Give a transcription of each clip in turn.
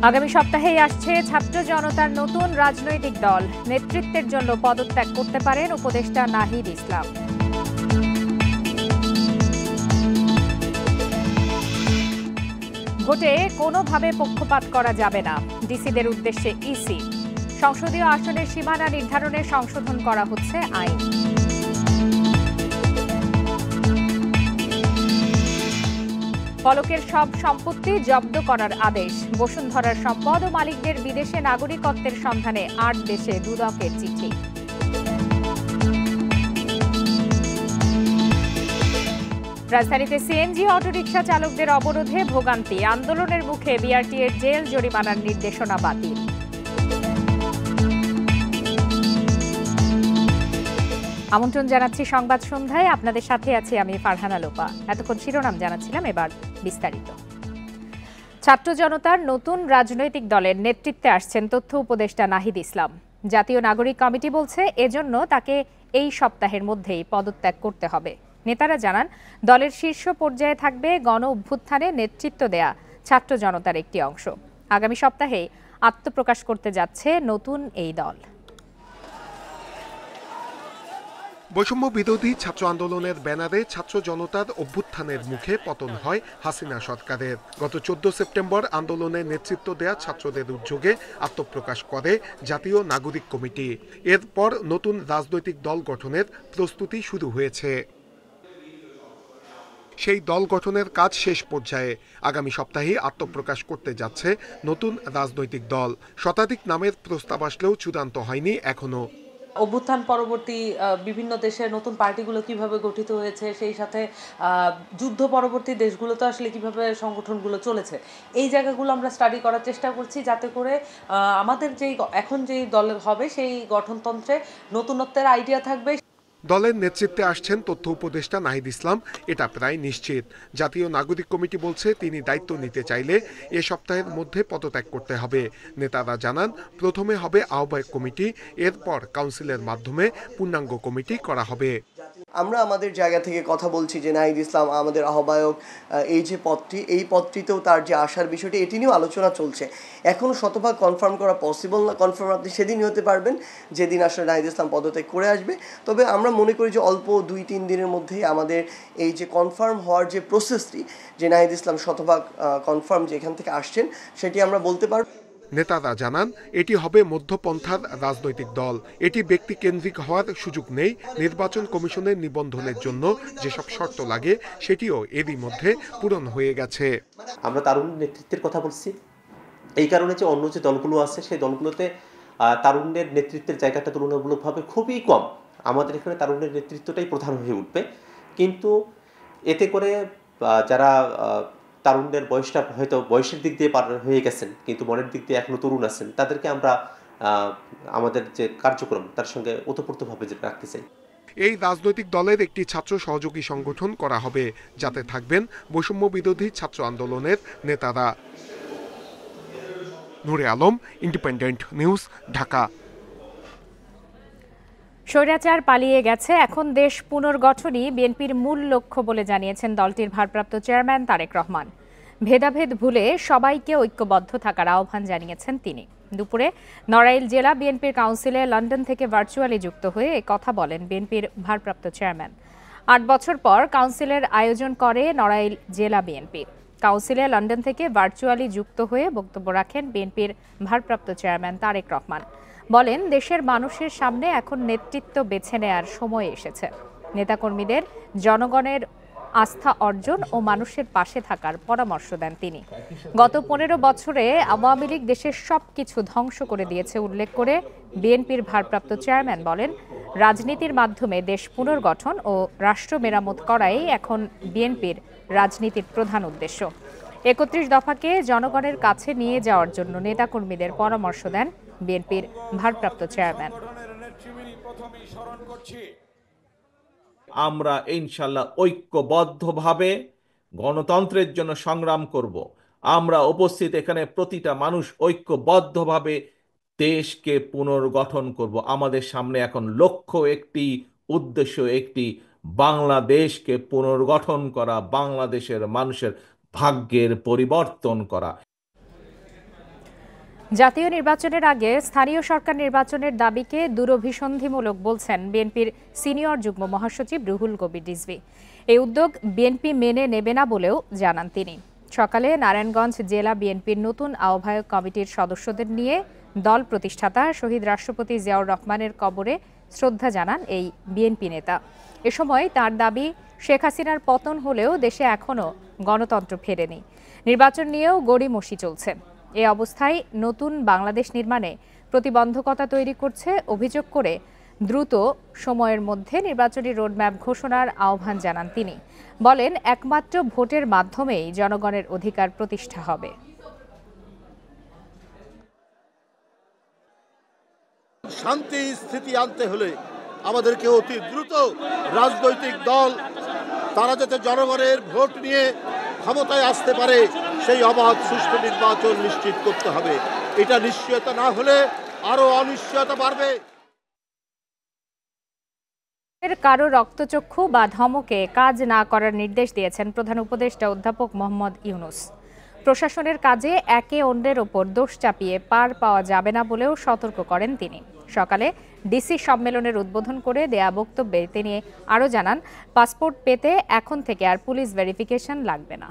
আগামী সপ্তাহেই আসছে ছাত্র জনতার নতুন রাজনৈতিক দল। নেতৃত্বের জন্য পদত্যাগ করতে পারেন উপদেষ্টা নাহিদ ইসলাম। ভোটে কোনোভাবে পক্ষপাত করা যাবে না, ডিসিদের উদ্দেশ্যে ইসি। সংসদীয় আসনের সীমানা নির্ধারণে সংশোধন করা হচ্ছে আইন। পলকের সব সম্পত্তি জব্দ করার আদেশ। বসুন্ধরার সম্পদ ও মালিকদের বিদেশে নাগরিকত্বের সন্ধানে ৮ দেশে দুদকের চিঠি। রাজধানীতে সিএনজি অটোরিকশা চালকদের অবরোধে ভোগান্তি। আন্দোলনের মুখে বিআরটিএর জেল জরিমানার নির্দেশনা বাতিল। আমন্ত্রণ জানাচ্ছি সংবাদ সন্ধ্যায়। আপনাদের সাথে আছি আমি ফারহানা লোপা। এতক্ষণ শিরোনাম জানাচ্ছিলাম, এবার বিস্তারিত। ছাত্র জনতার নতুন রাজনৈতিক দলের নেতৃত্বে আসছেন তথ্য উপদেষ্টা নাহিদ ইসলাম। জাতীয় নাগরিক কমিটি বলছে এজন্য তাকে এই সপ্তাহের মধ্যেই পদত্যাগ করতে হবে। নেতারা জানান, দলের শীর্ষ পর্যায়ে থাকবে গণ অভ্যুত্থানে নেতৃত্ব দেয়া ছাত্র জনতার একটি অংশ। আগামী সপ্তাহেই আত্মপ্রকাশ করতে যাচ্ছে নতুন এই দল। বৈষম্য বিরোধী ছাত্র আন্দোলনের ব্যানারে ছাত্র জনতার অভ্যুত্থানের মুখে পতন হয় হাসিনা সরকারের। গত 14 সেপ্টেম্বর আন্দোলনে নেতৃত্ব দেয়া ছাত্রদের উদ্যোগে আত্মপ্রকাশ করে জাতীয় নাগরিক কমিটি। এরপর নতুন রাজনৈতিক দল গঠনের প্রস্তুতি শুরু হয়েছে। সেই দল গঠনের কাজ শেষ পর্যায়ে। আগামী সপ্তাহে আত্মপ্রকাশ করতে যাচ্ছে নতুন রাজনৈতিক দল। শতাধিক নামের প্রস্তাব আসলেও চূড়ান্ত হয়নি এখনো। অভ্যুত্থান পরবর্তী বিভিন্ন দেশের নতুন পার্টিগুলো কিভাবে গঠিত হয়েছে, সেই সাথে যুদ্ধ পরবর্তী দেশগুলোতে আসলে কিভাবে সংগঠনগুলো চলেছে, এই জায়গাগুলো আমরা স্টাডি করার চেষ্টা করছি, যাতে করে আমাদের এখন যেই দল হবে সেই গঠনতন্ত্রে নতুনত্বের আইডিয়া থাকবে। দলের নেতৃত্বে আসছেন তথ্য উপদেষ্টা নাহিদ ইসলাম, এটা প্রায় নিশ্চিত। জাতীয় নাগরিক কমিটি বলছে তিনি দায়িত্ব নিতে চাইলে এ সপ্তাহের মধ্যে পদত্যাগ করতে হবে। নেতারা জানান, প্রথমে হবে আহ্বায়ক কমিটি, এরপর কাউন্সিলের মাধ্যমে পূর্ণাঙ্গ কমিটি করা হবে। আমরা আমাদের জায়গা থেকে কথা বলছি যে নাহিদ ইসলাম আমাদের আহ্বায়ক, এই যে পদটি, এই পদটিতেও তার যে আসার বিষয়টি, এটি নিয়েও আলোচনা চলছে। এখনও শতভাগ কনফার্ম করা পসিবল না। কনফার্ম আপনি সেদিনই হতে পারবেন যেদিন আসলে নাহিদ ইসলাম পদত্যাগ করে আসবে। তবে আমরা মনে করি যে অল্প 2-3 দিনের মধ্যেই আমাদের এই যে কনফার্ম হওয়ার যে প্রসেসটি, যে নাহিদ ইসলাম শতভাগ কনফার্ম যে এখান থেকে আসছেন, সেটি আমরা বলতে পারব। নেতারা জানান, এটি হবে মধ্যপন্থার রাজনৈতিক দল। এটি ব্যক্তি কেন্দ্রিক হওয়ার সুযোগ নেই। নির্বাচন কমিশনের নিবন্ধনের জন্য যেসব শর্ত লাগে সেটিও এরই মধ্যে পূরণ হয়ে গেছে। আমরা তারুণ নেতৃত্বের কথা বলছি এই কারণে যে অন্য যে দলগুলো আছে সেই দলগুলোতে তারুণ্যের নেতৃত্বের জায়গাটা তুলনামূলকভাবে খুবই কম। আমাদের এখানে তারুণ্যের নেতৃত্বটাই প্রধান হয়ে উঠবে। কিন্তু এতে করে যারা তারুণ্যের বয়সটা হয়তো বয়সের দিক দিয়ে পার হয়ে গেছেন কিন্তু মনের দিক দিয়ে এখনো তরুণ আছেন, তাদেরকে আমরা আমাদের যে কার্যক্রম তার সঙ্গে ওতপ্রোতভাবে রাখতে চাই। এই রাজনৈতিক দলের একটি ছাত্র সহযোগী সংগঠন করা হবে, যাতে থাকবেন বৈষম্য বিরোধী ছাত্র আন্দোলনের নেতারা। নূরে আলম, ইন্ডিপেন্ডেন্ট নিউজ, ঢাকা। স্বৈরাচার পালিয়ে গেছে, এখন দেশ পুনর্গঠনই বিএনপির মূল লক্ষ্য বলে জানিয়েছেন দলটির ভারপ্রাপ্ত চেয়ারম্যান তারেক রহমান। ভেদাভেদ ভুলে সবাইকে ঐক্যবদ্ধ থাকার আহ্বান জানিয়েছেন তিনি। দুপুরে নড়াইল জেলা বিএনপির কাউন্সিলে লন্ডন থেকে ভার্চুয়ালি যুক্ত হয়ে কথা বলেন বিএনপির ভারপ্রাপ্ত চেয়ারম্যান। ৮ বছর পর কাউন্সিলের আয়োজন করে নড়াইল জেলা বিএনপি। কাউন্সিলে লন্ডন থেকে ভার্চুয়ালি যুক্ত হয়ে বক্তব্য রাখেন বিএনপির ভারপ্রাপ্ত চেয়ারম্যান তারেক রহমান। বলেন, দেশের মানুষের সামনে এখন নেতৃত্ব বেছে নেয়ার সময় এসেছে। নেতাকর্মীদের জনগণের আস্থা অর্জন ও মানুষের পাশে থাকার পরামর্শ দেন তিনি। গত 15 বছরে আওয়ামী লীগ দেশের সবকিছু ধ্বংস করে দিয়েছে উল্লেখ করে বিএনপির ভারপ্রাপ্ত চেয়ারম্যান বলেন, রাজনীতির মাধ্যমে দেশ পুনর্গঠন ও রাষ্ট্র মেরামত করাই এখন বিএনপির রাজনীতির প্রধান উদ্দেশ্য। 31 দফাকে জনগণের কাছে নিয়ে যাওয়ার জন্য নেতাকর্মীদের পরামর্শ দেন বিএনপির ভারপ্রাপ্ত চেয়ারম্যান। আমরা ইনশাল্লাহ ঐক্যবদ্ধভাবে গণতন্ত্রের জন্য সংগ্রাম করব। আমরা উপস্থিত এখানে প্রতিটা মানুষ ঐক্যবদ্ধভাবে দেশকে পুনর্গঠন করব। আমাদের সামনে এখন লক্ষ্য একটি, উদ্দেশ্য একটি, বাংলাদেশকে পুনর্গঠন করা, বাংলাদেশের মানুষের ভাগ্যের পরিবর্তন করা। জাতীয় নির্বাচনের আগে স্থানীয় সরকার নির্বাচনের দাবিকে দুরভিসন্ধিমূলক বলছেন বিএনপির সিনিয়র যুগ্ম মহাসচিব রুহুল কবির রিজভী। এই উদ্যোগ বিএনপি মেনে নেবে না বলেও জানান তিনি। সকালে নারায়ণগঞ্জ জেলা বিএনপির নতুন আহ্বায়ক কমিটির সদস্যদের নিয়ে দল প্রতিষ্ঠাতা শহীদ রাষ্ট্রপতি জিয়াউর রহমানের কবরে শ্রদ্ধা জানান এই বিএনপি নেতা। এ সময় তার দাবি, শেখ হাসিনার পতন হলেও দেশে এখনও গণতন্ত্র ফেরেনি, নির্বাচন নিয়েও গড়িমসি চলছে। এ অবস্থায় নতুন বাংলাদেশ নির্মাণে প্রতিবন্ধকতা তৈরি করছে অভিযোগ করে দ্রুত সময়ের মধ্যে নির্বাচনী রোডম্যাপ ঘোষণার আহ্বান জানান তিনি। বলেন, একমাত্র ভোটের মাধ্যমেই জনগণের অধিকার প্রতিষ্ঠা হবে। শান্তি স্থিতি আনতে হলে আমাদেরকে অতি দ্রুত রাজনৈতিক দল তারা যাতে জনগণের ভোট নিয়ে ক্ষমতায় আসতে পারে সেই অবাধ সুষ্ঠু নির্বাচন নিশ্চিত করতে হবে। এটা নিশ্চয়তা না হলে আরো অনিশ্চয়তা বাড়বে। কারো রক্তচক্ষু বা ধমকে কাজ না করার নির্দেশ দিয়েছেন প্রধান উপদেষ্টা অধ্যাপক মোহাম্মদ ইউনূস। প্রশাসনের কাজে একে অন্যের ওপর দোষ চাপিয়ে পার পাওয়া যাবে না বলেও সতর্ক করেন তিনি। সকালে ডিসি সম্মেলনের উদ্বোধন করে দেয়া বক্তব্যে তিনি আরও জানান, পাসপোর্ট পেতে এখন থেকে আর পুলিশ ভেরিফিকেশন লাগবে না।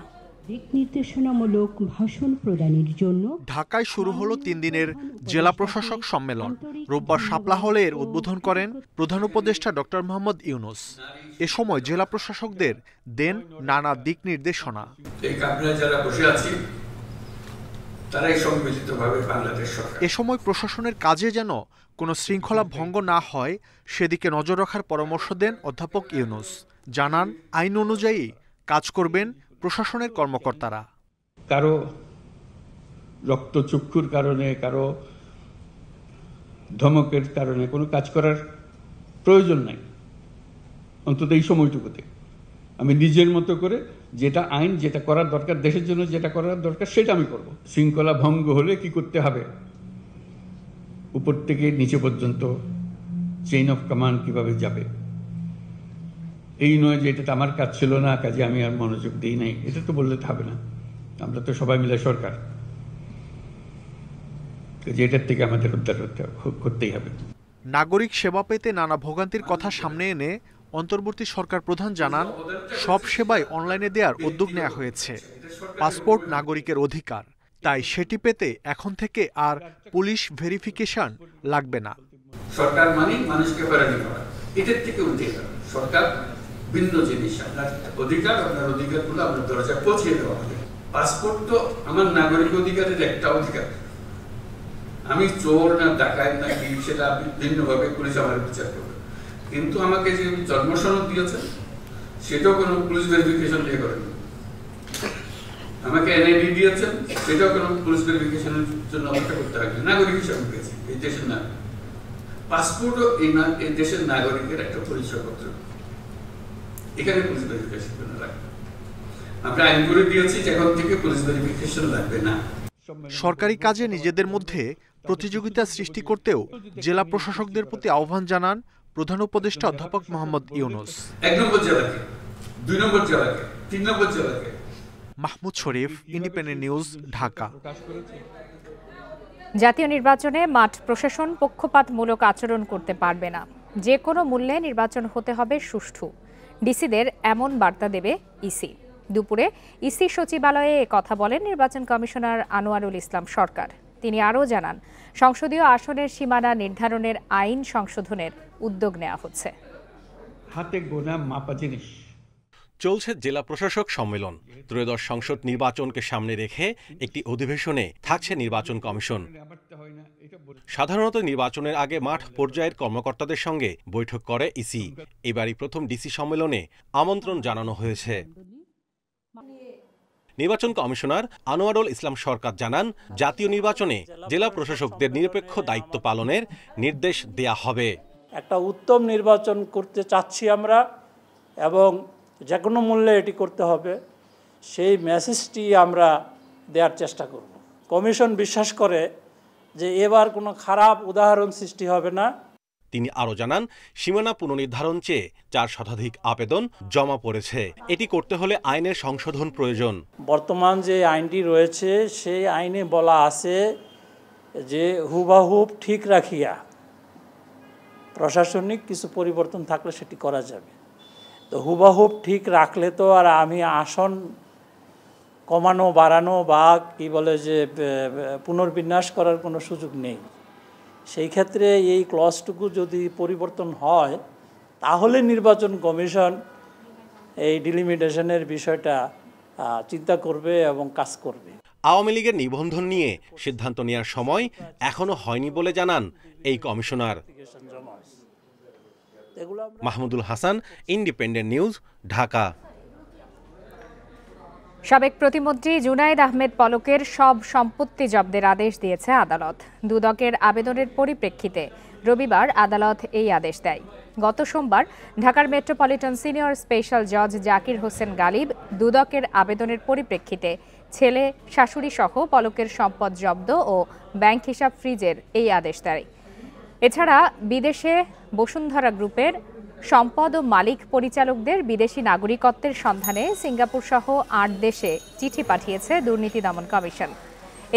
দিক নির্দেশনামূলক ভাষণ প্রদানের জন্য ঢাকায় শুরু হলো 3 দিনের জেলা প্রশাসক সম্মেলন। রোববার শাপলা হলে এর উদ্বোধন করেন প্রধান উপদেষ্টা ডক্টর মোহাম্মদ ইউনূস। এ সময় জেলা প্রশাসকদের দেন নানা দিক নির্দেশনা। যারা বসে আছি তারাই সম্মিলিতভাবে বাংলাদেশ সরকার। এ সময় প্রশাসনের কাজে যেন কোনো শৃঙ্খলা ভঙ্গ না হয় সেদিকে নজর রাখার পরামর্শ দেন অধ্যাপক ইউনূস। জানান, আইন অনুযায়ী কাজ করবেন প্রশাসনের কর্মকর্তারা। কারো রক্তচক্ষুর কারণে, কারো ধমকের কারণে কোনো কাজ করার প্রয়োজন নাই। অন্তত এই সময়টুকুতে আমি নিজের মতো করে যেটা আইন, যেটা করার দরকার, দেশের জন্য যেটা করার দরকার সেটা আমি করব। শৃঙ্খলা ভঙ্গ হলে কি করতে হবে, উপর থেকে নিচে পর্যন্ত চেইন অফ কমান্ড কিভাবে যাবে, এই নয় যে এটা আমার কাজ ছিল না, কাজে আমি আর মনোযোগ দিই নাই, এটা তো বললে হবে না। আমরা তো সবাই মিলে সরকার, এটার থেকে আমাদের উদ্ধার করতেই হবে। নাগরিক সেবা পেতে নানা ভোগান্তির কথা সামনে এনে অন্তর্বর্তী সরকার প্রধান জানান, সব সেবাই অনলাইনে দেওয়ার উদ্যোগ নেওয়া হয়েছে। পাসপোর্ট নাগরিকের অধিকার, তাই সেটি পেতে এখন থেকে আর পুলিশ ভেরিফিকেশন লাগবে না। সরকার মানে মানুষকে হয়রানি করা, এটার থেকে উঠে সরকার ভিন্ন জিনিস। আপনার অধিকার, আপনার অধিকারগুলো আপনার দরজায় পৌঁছে দেওয়া হবে। পাসপোর্ট তো আমার নাগরিক অধিকারের একটা অধিকার। আমি চোর না ডাকাত না কি সেটা আপনি ভিন্নভাবে পুলিশ আমার বিচার করবে, কিন্তু আমাকে যে জন্ম সনদ দিয়েছেন সেটাও কোনো পুলিশ ভেরিফিকেশন দিয়ে করেন। আমাকে এনআইডি দিয়েছেন সেটাও কোনো পুলিশ ভেরিফিকেশনের জন্য অপেক্ষা করতে হবে। নাগরিক হিসাবে পেয়েছি, এই দেশের নাগরিক। পাসপোর্টও এই দেশের নাগরিকের একটা পরিচয়পত্র, এখানে পুলিশ ভেরিফিকেশন লাগবে। আমরা আইন করে দিয়েছি এখন থেকে পুলিশ ভেরিফিকেশন লাগবে না। সরকারি কাজে নিজেদের মধ্যে প্রতিযোগিতা সৃষ্টি করতেও জেলা প্রশাসকদের প্রতি আহ্বান জানান প্রধান উপদেষ্টা অধ্যাপক মোহাম্মদ ইউনূস। 1 নম্বর জেলাকে, 2 নম্বর জেলাকে, 3 নম্বর জেলাকে। মাহমুদ শরীফ, ইন্ডিপেন্ডেন্ট নিউজ, ঢাকা। জাতীয় নির্বাচনে মাঠ প্রশাসন পক্ষপাতমূলক আচরণ করতে পারবে না। যে কোনো মূল্যে নির্বাচন হতে হবে সুষ্ঠু। ডিসিদের এমন বার্তা দেবে ইসি। দুপুরে ইসি সচিবালয়ে কথা বলেন নির্বাচন কমিশনার আনোয়ারুল ইসলাম সরকার। তিনি আরও জানান, সংসদীয় আসনের সীমানা নির্ধারণের আইন সংশোধনের উদ্যোগ নেওয়া হচ্ছে। হাতে গোনা মাপা জিনিস। চলছে জেলা প্রশাসক সম্মেলন। ত্রয়োদশ সংসদ নির্বাচনকে সামনে রেখে একটি অধিবেশনে থাকছে নির্বাচন কমিশন। সাধারণত নির্বাচনের আগে মাঠ পর্যায়ের কর্মকর্তাদের সঙ্গে বৈঠক করে ইসি। এবারই প্রথম ডিসি সম্মেলনে আমন্ত্রণ জানানো হয়েছে। নির্বাচন কমিশনার আনোয়ারুল ইসলাম সরকার জানান, জাতীয় নির্বাচনে জেলা প্রশাসকদের নিরপেক্ষ দায়িত্ব পালনের নির্দেশ দেয়া হবে। একটা উত্তম নির্বাচন করতে চাচ্ছি আমরা, এবং যে কোনো মূল্যে এটি করতে হবে, সেই মেসেজটি আমরা দেওয়ার চেষ্টা করব। কমিশন বিশ্বাস করে যে এবার কোনো খারাপ উদাহরণ সৃষ্টি হবে না। তিনি আরও জানান, সীমানা পুনর্নির্ধারণ চেয়ে 4 শতাধিক আবেদন জমা পড়েছে। এটি করতে হলে আইনের সংশোধন প্রয়োজন। বর্তমান যে আইনটি রয়েছে সেই আইনে বলা আছে যে হুবাহুব ঠিক রাখিয়া প্রশাসনিক কিছু পরিবর্তন থাকলে সেটি করা যাবে। তো হুবাহুব ঠিক রাখলে তো আর আমি আসন কমানো বাড়ানো বা কি বলে যে পুনর্বিন্যাস করার কোনো সুযোগ নেই। সেই ক্ষেত্রে এই ক্লজটুকু যদি পরিবর্তন হয় তাহলে নির্বাচন কমিশন এই ডিলিমিটেশনের বিষয়টা চিন্তা করবে এবং কাজ করবে। আওয়ামী লীগের নিবন্ধন নিয়ে সিদ্ধান্ত নেওয়ার সময় এখনো হয়নি বলে জানান এই commissioner. Mahmudul Hasan, independent news, Dhaka. সাবেক প্রতিমন্ত্রী জুনায়েদ আহমেদ পলকের সব সম্পত্তি জব্দের আদেশ দিয়েছে আদালত। দুদকের আবেদনের পরিপ্রেক্ষিতে রবিবার আদালত এই আদেশ দেয়। গত সোমবার ঢাকার মেট্রোপলিটন সিনিয়র স্পেশাল জজ জাকির হোসেন গালিব দুদকের আবেদনের পরিপ্রেক্ষিতে ছেলে, শাশুড়ি সহ পলকের সম্পদ জব্দ ও ব্যাংক হিসাব ফ্রিজের এই আদেশ দেয়। এছাড়া বিদেশে বসুন্ধরা গ্রুপের সম্পদ ও মালিক পরিচালকদের বিদেশি নাগরিকত্বের সন্ধানে সিঙ্গাপুর সহ ৮ দেশে চিঠি পাঠিয়েছে দুর্নীতি দমন কমিশন।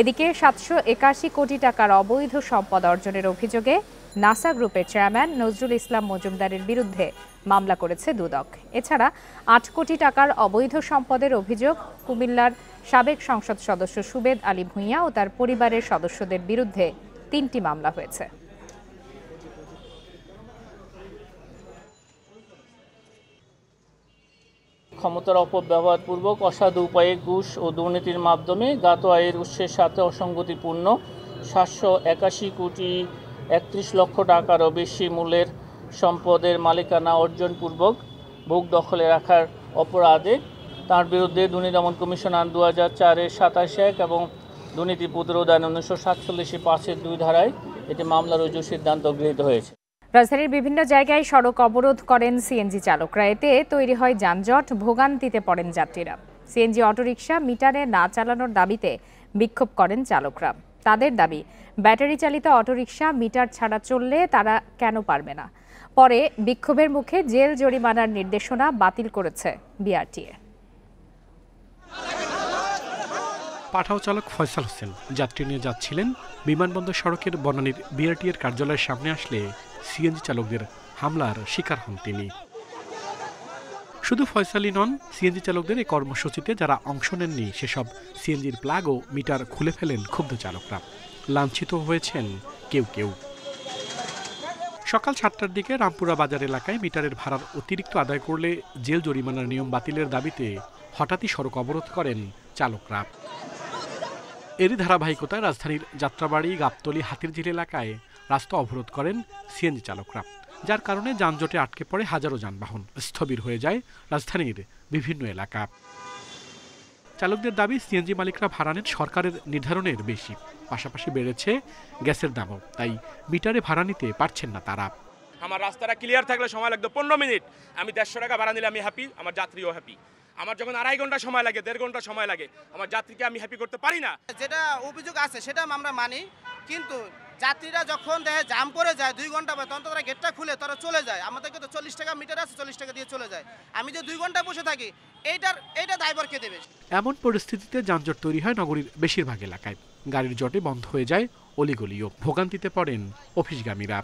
এদিকে ৭৮১ কোটি টাকার অবৈধ সম্পদ অর্জনের অভিযোগে নাসা গ্রুপের চেয়ারম্যান নজরুল ইসলাম মজুমদারের বিরুদ্ধে মামলা করেছে দুদক। এছাড়া ৮ কোটি টাকার অবৈধ সম্পদের অভিযোগ কুমিল্লার সাবেক সংসদ সদস্য সুবেদ আলী ভূঁইয়া ও তার পরিবারের সদস্যদের বিরুদ্ধে ৩টি মামলা হয়েছে। ক্ষমতার অপব্যবহারপূর্বক অসাধু উপায়ে ঘুষ ও দুর্নীতির মাধ্যমে জ্ঞাত আয়ের উৎসের সাথে অসঙ্গতিপূর্ণ ৭৮১ কোটি ৩১ লক্ষ টাকারও বেশি মূল্যের সম্পদের মালিকানা অর্জনপূর্বক ভোগ দখলে রাখার অপরাধে তার বিরুদ্ধে দুর্নীতি দমন কমিশন আইন ২০০৪-এর ২৭-১ এবং দুর্নীতি প্রতিরোধ আইন ১৯৪৭-৫-এর ২ ধারায় এটি মামলা রুজুর সিদ্ধান্ত গৃহীত হয়েছে। রাজধানীর বিভিন্ন জায়গায় সড়ক অবরোধ করেন সিএনজি চালকরা। এতে তৈরি হয় যানজট, ভোগান্তিতে পড়েন যাত্রীরা। সিএনজি অটোরিকশা মিটারে না চালানোর দাবিতে বিক্ষোভ করেন চালকরা। তাদের দাবি, ব্যাটারি চালিত অটোরিকশা মিটার ছাড়া চললে তারা কেন পারবে না। পরে বিক্ষোভের মুখে জেল জরিমানার নির্দেশনা বাতিল করেছে বিআরটিএ। পাঠাও চালক ফয়সাল হোসেন যাত্রী নিয়ে যাচ্ছিলেন। বিমানবন্দর সড়কের বনানীর বিআরটিএর কার্যালয়ের সামনে আসলে সিএনজি চালকদের হামলার শিকার হন তিনি। শুধু ফয়সালই নন, সিএনজি চালকদের এই কর্মসূচিতে যারা অংশ নেননি সেসব সিএনজির প্লাগ ও মিটার খুলে ফেলেন ক্ষুব্ধ চালকরা। লাঞ্ছিত হয়েছেন কেউ কেউ। সকাল ৭টার দিকে রামপুরা বাজার এলাকায় মিটারের ভাড়ার অতিরিক্ত আদায় করলে জেল জরিমানার নিয়ম বাতিলের দাবিতে হঠাৎই সড়ক অবরোধ করেন চালকরা। এরই ধারাবাহিকতায় রাজধানীর যাত্রাবাড়ি, গাবতলী, হাতিরঝিল এলাকায় রাস্তা অবরোধ করেন সিএনজি চালকরা, যার কারণে যানজটে আটকে পড়ে হাজারো যানবাহন। স্থবির হয়ে যায় রাজধানীর বিভিন্ন এলাকা। চালকদের দাবি, সিএনজি মালিকরা ভাড়া নেন সরকারের নির্ধারণের বেশি, পাশাপাশি বেড়েছে গ্যাসের দামও, তাই মিটারে ভাড়া নিতে পারছেন না তারা। আমার রাস্তাটা ক্লিয়ার থাকলে সময় লাগতো ১৫ মিনিট, আমি ১৫০ টাকা ভাড়া নিলে আমি হ্যাপি, আমার যাত্রীও হ্যাপি। আমার যখন ২.৫ ঘন্টা সময় লাগে, ১.৫ ঘন্টা সময় লাগে, আমার যাত্রীকে আমি হ্যাপি করতে পারি না। যেটা অভিযোগ আছে সেটা আমরা মানি, কিন্তু যাত্রীরা যখন দেখে জাম পড়ে যায় 2 ঘন্টা বা তখন তারা গেটটা খুলে তারা চলে যায়। আমাদেরকে তো 40 টাকা মিটার আছে, 40 টাকা দিয়ে চলে যায়। আমি যে 2 ঘন্টা বসে থাকি, এইটা দায়ভার কে দেবে? এমন পরিস্থিতিতে যানজট তৈরি হয় নগরীর বেশিরভাগ এলাকায়। গাড়ির জটে বন্ধ হয়ে যায় অলিগলিও। ভোগান্তিতে পড়েন অফিসগামীরা।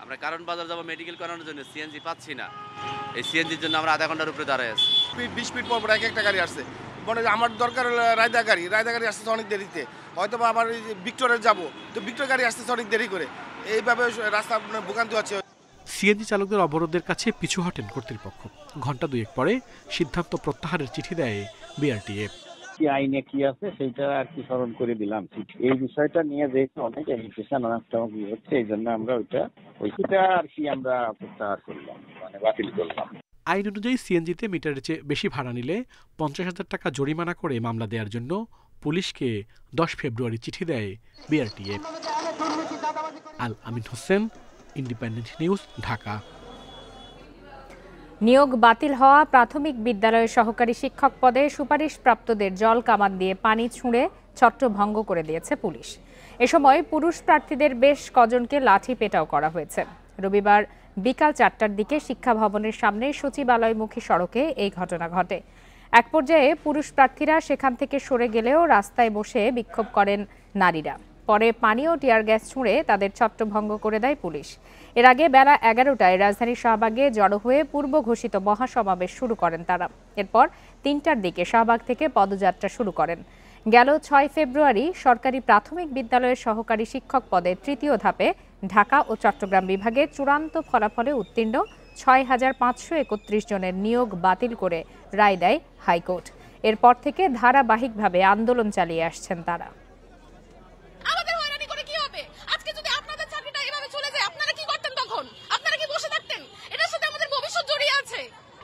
আমরা কারণ বাজার যাবো মেডিকেল করানোর জন্য, সিএনজি পাচ্ছি না। এই সিএনজির জন্য আমরা আধা ঘন্টার উপরে দাঁড়ায় আছি। 20 মিনিট পর এক একটা গাড়ি আসছে। মানে আমার দরকার রায়দা গাড়ি আসতেছে অনেক দেরিতে। হয়তো বা আমার ভিক্টোরে যাবো, তো ভিক্টোর গাড়ি আসতেছে অনেক দেরি করে। এইভাবে রাস্তা ভোগান্তি হচ্ছে। সিএনজি চালকদের অবরোধের কাছে পিছু হটেন কর্তৃপক্ষ। ঘণ্টা 2 পরে সিদ্ধান্ত প্রত্যাহারের চিঠি দেয় বিআরটিএ। কি আইনে কি আছে সেটা আর কি স্মরণ করে দিলাম। এই বিষয়টা নিয়ে যেহেতু অনেক এলিগেশন অনেকটা হচ্ছে, এই জন্য আমরা ওইটা আর কি আমরা প্রত্যাহার করলাম, মানে বাতিল করলাম। আইন অনুযায়ী সিএনজিতে মিটারের চেয়ে বেশি ভাড়া নিলে ৫০,০০০ টাকা জরিমানা করে মামলা দেওয়ার জন্য পুলিশকে 10 ফেব্রুয়ারি চিঠি দেয় বিআরটিএ। আল আমিন হোসেন, ইন্ডিপেন্ডেন্ট নিউজ, ঢাকা। নিয়োগ বাতিল হওয়া প্রাথমিক বিদ্যালয়ের সহকারী শিক্ষক পদে সুপারিশপ্রাপ্তদের জল কামান দিয়ে পানি ছুঁড়ে ছত্রভঙ্গ করে দিয়েছে পুলিশ। এ সময় পুরুষ প্রার্থীদের বেশ কজনকে লাঠি পেটাও করা হয়েছে। রবিবার বিকাল 4টার দিকে শিক্ষা ভবনের সামনে সচিবালয়মুখী সড়কে এই ঘটনা ঘটে। এক পর্যায়ে পুরুষ প্রার্থীরা সেখান থেকে সরে গেলেও রাস্তায় বসে বিক্ষোভ করেন নারীরা। পরে পানি ও টিয়ার গ্যাস ছুঁড়ে তাদের ছত্রভঙ্গ করে দেয় পুলিশ। এর আগে বেলা 11টায় রাজধানীর শাহবাগে জড়ো হয়ে পূর্ব ঘোষিত মহাসমাবেশ শুরু করেন তারা। এরপর 3টার দিকে শাহবাগ থেকে পদযাত্রা শুরু করেন। গেল 6 ফেব্রুয়ারি সরকারি প্রাথমিক বিদ্যালয়ের সহকারী শিক্ষক পদে তৃতীয় ধাপে ঢাকা ও চট্টগ্রাম বিভাগে চূড়ান্ত ফলাফলে উত্তীর্ণ 6,531 জনের নিয়োগ বাতিল করে রায় দেয় হাইকোর্ট। এরপর থেকে ধারাবাহিকভাবে আন্দোলন চালিয়ে আসছেন তারা। আমাদের হয়রানি করে কি হবে? আজকে যদি আপনাদের চাকরিটা এভাবে চলে যায়, আপনারা কি করতেন তখন? আপনারা কি বসে থাকতেন? এটার সাথে আমাদের ভবিষ্যৎ জড়িয়ে আছে।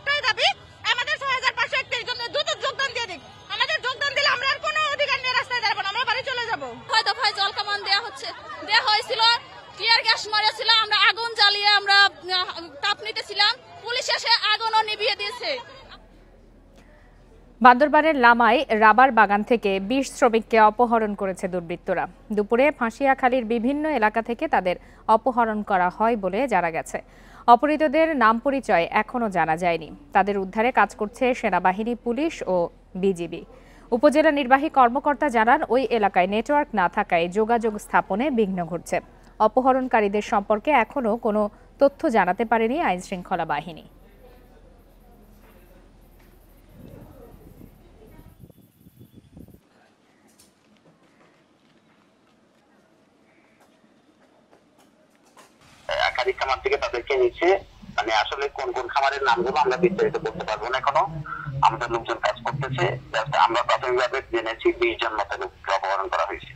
তাই দাবি আমাদের 6,531 জন দ্রুত যোগদান দিয়ে দিক। আমাদের যোগদান দিলে আমরা আর কোনো অধিকার নিয়ে রাস্তায় দাঁড়াবো না, আমরা বাড়ি চলে যাব। হয়তো ভাই জল কামান দেয়া হয়েছিল, টিয়ার গ্যাস মারিয়েছিল, আমরা আগুন জ্বালিয়ে আমরা তাপ নিতেছিলাম, পুলিশ এসে আগুনও নিভিয়ে দিয়েছে। বান্দরবানের লামায় রাবার বাগান থেকে 20 শ্রমিককে অপহরণ করেছে দুর্বৃত্তরা। দুপুরে ফাঁসিয়াখালীর বিভিন্ন এলাকা থেকে তাদের অপহরণ করা হয় বলে জানা গেছে। অপহৃতদের নাম পরিচয় এখনও জানা যায়নি। তাদের উদ্ধারে কাজ করছে সেনাবাহিনী, পুলিশ ও বিজিবি। উপজেলা নির্বাহী কর্মকর্তা জানান, ওই এলাকায় নেটওয়ার্ক না থাকায় যোগাযোগ স্থাপনে বিঘ্ন ঘটছে। অপহরণকারীদের সম্পর্কে এখনও কোনো তথ্য জানাতে পারেনি আইনশৃঙ্খলা বাহিনী। একাধিক খামার থেকে তাদেরকে নিচ্ছে, মানে আসলে কোন কোন খামারের নামগুলো আমরা বিস্তারিত করতে পারবো না এখনো। আমাদের লোকজন কাজ করতেছে। আমরা প্রাথমিকভাবে জেনেছি 20 জন মতো লোককে অপহরণ করা হয়েছে।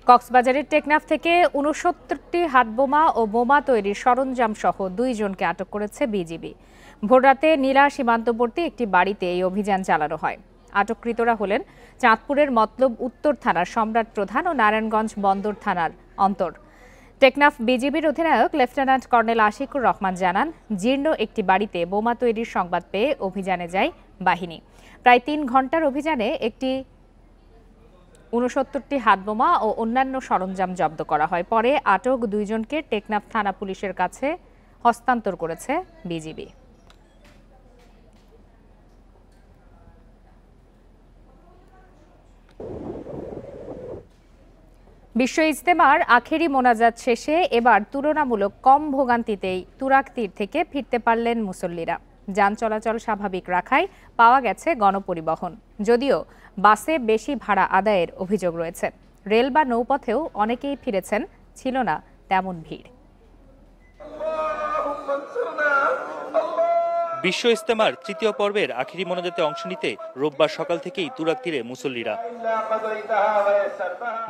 কক্সবাজারের টেকনাফ থেকে 69টি হাতবোমা ও বোমা তৈরির সরঞ্জাম সহ 2 জনকে আটক করেছে বিজিবি। ভোররাতে নীলা সীমান্তবর্তী একটি বাড়িতে এই অভিযান চালানো হয়। আটককৃতরা হলেন চাঁদপুরের মতলব উত্তর থানার সম্রাট প্রধান ও নারায়ণগঞ্জ বন্দর থানার অন্তর। টেকনাফ বিজিবির অধিনায়ক লেফটেন্যান্ট কর্নেল আশিকুর রহমান জানান, জীর্ণ একটি বাড়িতে বোমা তৈরির সংবাদ পেয়ে অভিযানে যায় বাহিনী। প্রায় 3 ঘন্টার অভিযানে একটি 69টি হাতবোমা ও অন্যান্য সরঞ্জাম জব্দ করা হয়। পরে আটক 2 জনকে টেকনাফ থানা পুলিশের কাছে হস্তান্তর করেছে বিজিবি। বিশ্ব ইজতেমার আখেরি মোনাজাত শেষে এবার তুলনামূলক কম ভোগান্তিতেই তুরাগ তীর থেকে ফিরতে পারলেন মুসল্লিরা। যান চলাচল স্বাভাবিক রাখায় পাওয়া গেছে গণপরিবহন। যদিও বাসে বেশি ভাড়া আদায়ের অভিযোগ রয়েছে। রেল বা নৌপথেও অনেকেই ফিরেছেন, ছিল না তেমন ভিড়। বিশ্ব ইজতেমার তৃতীয় পর্বের আখেরি মোনাজাতে অংশ নিতে রোববার সকাল থেকেই তুরাগ তীরে মুসল্লিরা।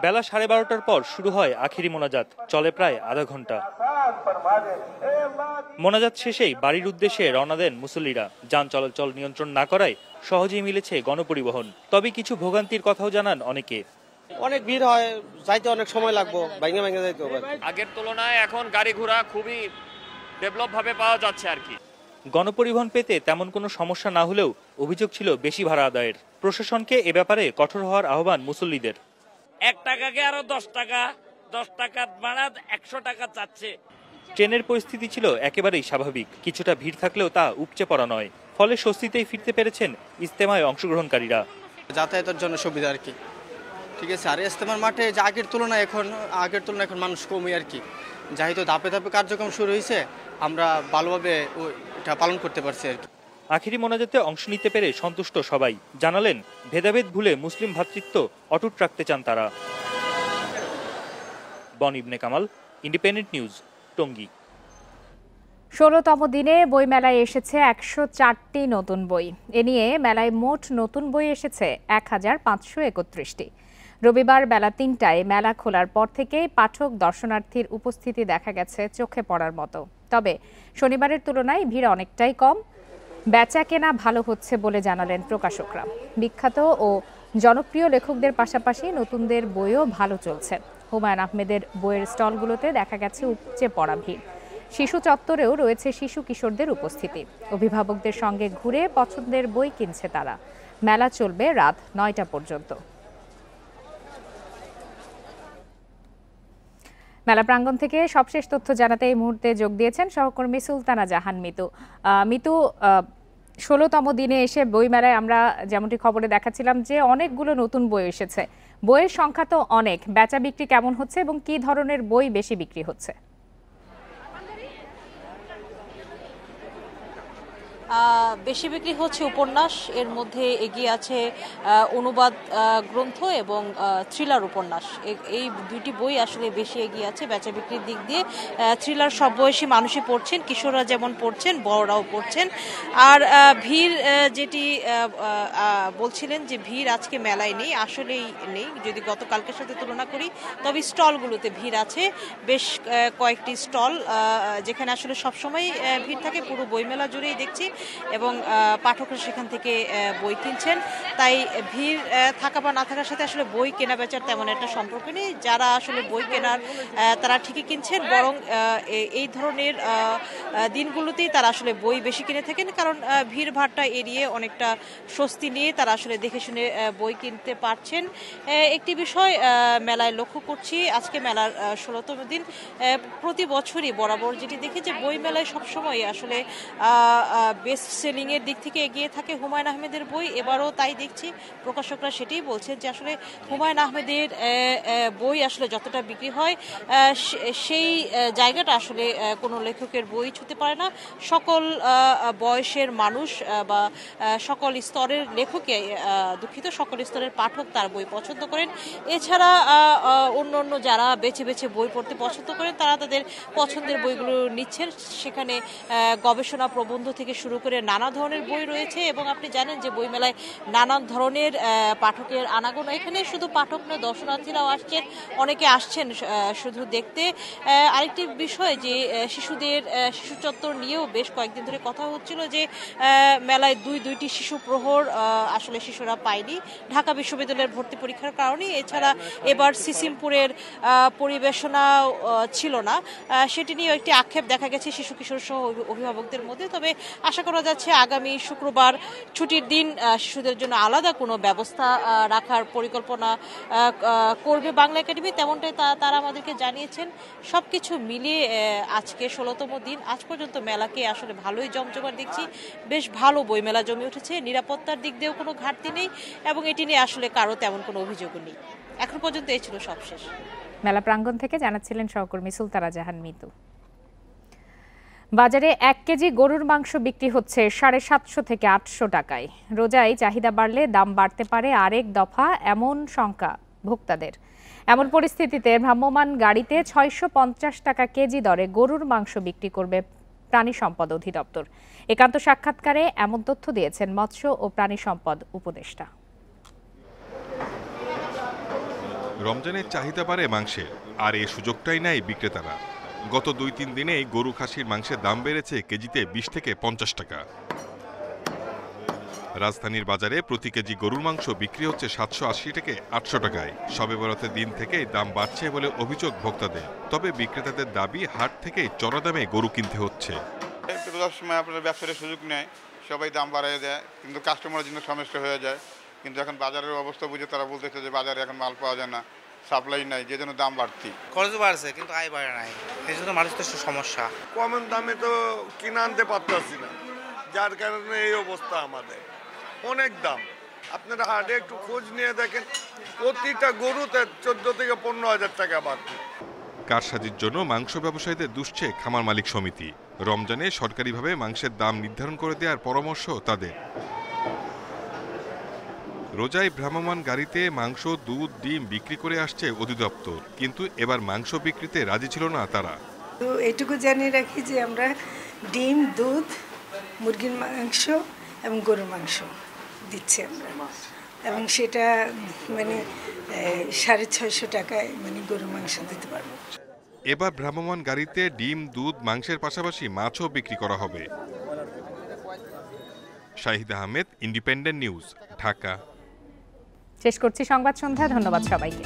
বেলা 12:30টার পর শুরু হয় আখেরি মোনাজাত, চলে প্রায় আধা ঘন্টা। মোনাজাত শেষেই বাড়ির উদ্দেশ্যে রওনা দেন মুসল্লিরা। যান চলাচল নিয়ন্ত্রণ না করায় সহজেই মিলেছে গণপরিবহন। তবে কিছু ভোগান্তির কথাও জানান অনেকে। অনেক ভিড় হয়, যাইতে অনেক সময় লাগবে, ভাঙে ভাঙে যাইতে হবে। আগের তুলনায় এখন গাড়ি ঘোড়া খুবই ডেভেলপ ভাবে পাওয়া যাচ্ছে আর কি। গণপরিবহন পেতে তেমন কোনো সমস্যা না হলেও অভিযোগ ছিল বেশি ভাড়া আদায়ের। প্রশাসনকে এ ব্যাপারে কঠোর হওয়ার আহ্বান মুসল্লিদের। 1 টাকাকে আরো 10 টাকা, 10 টাকা ভাড়া 100 টাকা চাচ্ছে। ট্রেনের পরিস্থিতি ছিল একেবারেই স্বাভাবিক, কিছুটা ভিড় থাকলেও তা উপচে পড়া নয়। ফলে স্বস্তিতেই ফিরতে পেরেছেন ইজতেমায় অংশগ্রহণকারীরা। যাতায়াতের জন্য সুবিধা আর কি, ঠিক আছে। আর ইজতেমার মাঠে যে আগের তুলনায় এখন মানুষ কমই আর কি। যেহেতু ধাপে ধাপে কার্যক্রম শুরু হয়েছে, আমরা ভালোভাবে এটা পালন করতে পারছি আর কি। আখেরি মোনাজাতে অংশ নিতে পেরে সন্তুষ্ট সবাই। জানালেন, ভেদাভেদ ভুলে মুসলিম ভ্রাতৃত্ব অটুট রাখতে চান তারা। বন ইবনে কামাল, ইন্ডিপেন্ডেন্ট নিউজ, টঙ্গী। 16তম দিনে বইমেলায় এসেছে 104টি নতুন বই। এ নিয়ে মেলায় মোট নতুন বই এসেছে 1531টি। রবিবার বেলা 3টায় মেলা খোলার পর থেকেই পাঠক দর্শনার্থীর উপস্থিতি দেখা গেছে চোখে পড়ার মতো। তবে শনিবারের তুলনায় ভিড় অনেকটাই কম। বেচা কেনা ভালো হচ্ছে বলে জানালেন প্রকাশকরা। বিখ্যাত ও জনপ্রিয় লেখকদের পাশাপাশি নতুনদের বইও ভালো চলছে। হুমায়ুন আহমেদের বইয়ের স্টলগুলোতে দেখা গেছে উপচে পড়া ভিড়। শিশু চত্বরেও রয়েছে শিশু কিশোরদের উপস্থিতি। অভিভাবকদের সঙ্গে ঘুরে পছন্দের বই কিনছে তারা। মেলা চলবে রাত 9টা পর্যন্ত। মেলা প্রাঙ্গণ থেকে সবশেষ তথ্য জানাতে এই মুহূর্তে যোগ দিয়েছেন সহকর্মী সুলতানা জাহান মিতু। মিতু, 16তম দিনে এসে বইমেলায় আমরা যেমনটি খবরে দেখাচ্ছিলাম যে অনেকগুলো নতুন বই এসেছে। বইয়ের সংখ্যা তো অনেক, বেচা বিক্রি কেমন হচ্ছে এবং কি ধরনের বই বেশি বিক্রি হচ্ছে? বেশি বিক্রি হচ্ছে উপন্যাস, এর মধ্যে এগিয়ে আছে অনুবাদ গ্রন্থ এবং থ্রিলার উপন্যাস। এই দুইটি বই আসলে বেশি এগিয়ে আছে বেচা বিক্রির দিক দিয়ে। থ্রিলার সব বয়সী মানুষই পড়ছেন, কিশোররা যেমন পড়ছেন, বড়রাও পড়ছেন। আর ভিড় যেটি বলছিলেন যে ভিড় আজকে মেলায় নেই, আসলেই নেই। যদি গতকালকের সাথে তুলনা করি তবে স্টলগুলোতে ভিড় আছে, বেশ কয়েকটি স্টল যেখানে আসলে সবসময় ভিড় থাকে। পুরো বইমেলা জুড়েই দেখছি এবং পাঠকরা সেখান থেকে বই কিনছেন। তাই ভিড় থাকা বা না থাকার সাথে আসলে বই কেনা বেচার তেমন একটা সম্পর্ক নেই। যারা আসলে বই কেনার তারা ঠিকই কিনছেন, বরং এই ধরনের দিনগুলোতেই তারা আসলে বই বেশি কিনে থাকেন, কারণ ভিড় ভাড়টা এড়িয়ে অনেকটা স্বস্তি নিয়ে তারা আসলে দেখে শুনে বই কিনতে পারছেন। একটি বিষয় মেলায় লক্ষ্য করছি, আজকে মেলার 16তম দিন। প্রতি বছরই বরাবর যেটি দেখি যে বই মেলায় সবসময় আসলে বেস্ট সেলিং এর দিক থেকে এগিয়ে থাকে হুমায়ুন আহমেদের বই। এবারও তাই দেখছি, প্রকাশকরা সেটাই বলছেন যে আসলে হুমায়ুন আহমেদের বই আসলে যতটা বিক্রি হয় সেই জায়গাটা আসলে কোনো লেখকের বই ছুঁতে পারে না। সকল বয়সের মানুষ বা সকল স্তরের লেখকে দুঃখিত সকল স্তরের পাঠক তার বই পছন্দ করেন। এছাড়া অন্য অন্য যারা বেছে বেছে বই পড়তে পছন্দ করেন তারা তাদের পছন্দের বইগুলো নিচ্ছেন। সেখানে গবেষণা প্রবন্ধ থেকে শুরু করে নানা ধরনের বই রয়েছে এবং আপনি জানেন যে বইমেলায় নানান ধরনের পাঠকের আনাগোনা। এখানে শুধু পাঠক নয়, দর্শনার্থীরাও আসছেন, অনেকে আসছেন শুধু দেখতে। আরেকটি বিষয় যে শিশু চত্বর নিয়েও বেশ কয়েকদিন ধরে কথা হচ্ছিল যে মেলায় দুইটি শিশু প্রহর আসলে শিশুরা পায়নি ঢাকা বিশ্ববিদ্যালয়ের ভর্তি পরীক্ষার কারণে। এছাড়া এবার সিসিমপুরের পরিবেশনা ছিল না, সেটি নিয়েও একটি আক্ষেপ দেখা গেছে শিশু কিশোর সহ অভিভাবকদের মধ্যে। তবে আশা করা যাচ্ছে আগামী শুক্রবার ছুটির দিন শিশুদের জন্য আলাদা কোনো ব্যবস্থা রাখার পরিকল্পনা করবে বাংলা একাডেমি, তেমনটাই তারা আমাদেরকে জানিয়েছেন। সবকিছু মিলিয়ে আজকে 16তম দিন, আজ পর্যন্ত মেলাকে আসলে ভালোই জমজমাট দেখছি। বেশ ভালো বইমেলা জমে উঠেছে, নিরাপত্তার দিক দিয়েও কোনো ঘাটতি নেই এবং এটি নিয়ে আসলে কারো তেমন কোনো অভিযোগও নেই। এখন পর্যন্ত এই ছিল সবশেষ। মেলা প্রাঙ্গণ থেকে জানাচ্ছিলেন সহকর্মী সুলতানা জাহান মিতু। বাজারে 1 কেজি গরুর মাংস বিক্রি হচ্ছে 750 থেকে 800 টাকায়। রোজায় চাহিদা বাড়লে দাম বাড়তে পারে আরেক দফা, এমন শঙ্কা ভোক্তাদের। এমন পরিস্থিতিতে ভ্রাম্যমাণ গাড়িতে 650 টাকা কেজি দরে গরুর মাংস বিক্রি করবে প্রাণী সম্পদ অধিদপ্তর। একান্ত সাক্ষাৎকারে এমন তথ্য দিয়েছেন মৎস্য ও প্রাণী সম্পদ উপদেষ্টা। রমজানের চাহিদা বাড়ে মাংসের, আর এই সুযোগটাই নেয় বিক্রেতারা। গত 2-3 দিনেই গরু খাসির মাংসের দাম বেড়েছে কেজিতে 20 থেকে 50 টাকা। রাজধানীর বাজারে প্রতি কেজি গরুর মাংস বিক্রি হচ্ছে 780 থেকে 800 টাকায়। শবে বরাতের দিন থেকেই দাম বাড়ছে বলে অভিযোগ ভোক্তাদের। তবে বিক্রেতাদের দাবি হাট থেকে চড়া দামে গরু কিনতে হচ্ছে। রোজার সময় আপনার ব্যবসার সুযোগ নেয়, সবাই দাম বাড়ায় দেয়, কিন্তু কাস্টমারের জন্য সমস্যা হয়ে যায়। কিন্তু এখন বাজারের অবস্থা বুঝে তারা বলতেছে যে বাজারে এখন মাল পাওয়া যায় না, সাপ্লাই নাই, যে জন্য দাম বাড়তি। খরচ বাড়ছে কিন্তু আয় বাড়ে নাই, এই জন্য মানুষ তো সমস্যা। কম দামে তো কিনে আনতে পারতেছি না, যার কারণে এই অবস্থা আমাদের। অনেক দাম, আপনারা হাটে একটু খোঁজ নিয়ে দেখেন, প্রতিটা গরুতে 14 থেকে 15,000 টাকা বাড়তি। কারসাজির জন্য মাংস ব্যবসায়ীদের দুষছে খামার মালিক সমিতি। রমজানে সরকারিভাবে মাংসের দাম নির্ধারণ করে দেওয়ার পরামর্শ তাদের। রোজায় ভ্রাম্যমাণ গাড়িতে মাংস, দুধ, ডিম বিক্রি করে আসছে অধিদপ্তর, কিন্তু এবার মাংস বিক্রিতে রাজি ছিল না তারা। তো এটুকু জানিয়ে রাখি যে আমরা ডিম, দুধ, মুরগির মাংস এবং গরুর মাংস দিচ্ছি আমরা, এবং সেটা মানে 650 টাকায় মানে গরুর মাংস দিতে পারবো। এবার ভ্রাম্যমাণ গাড়িতে ডিম, দুধ, মাংসের পাশাপাশি মাছও বিক্রি করা হবে। Shahid Ahmed, independent news, Dhaka. শেষ করছি সংবাদ সন্ধ্যা। ধন্যবাদ সবাইকে।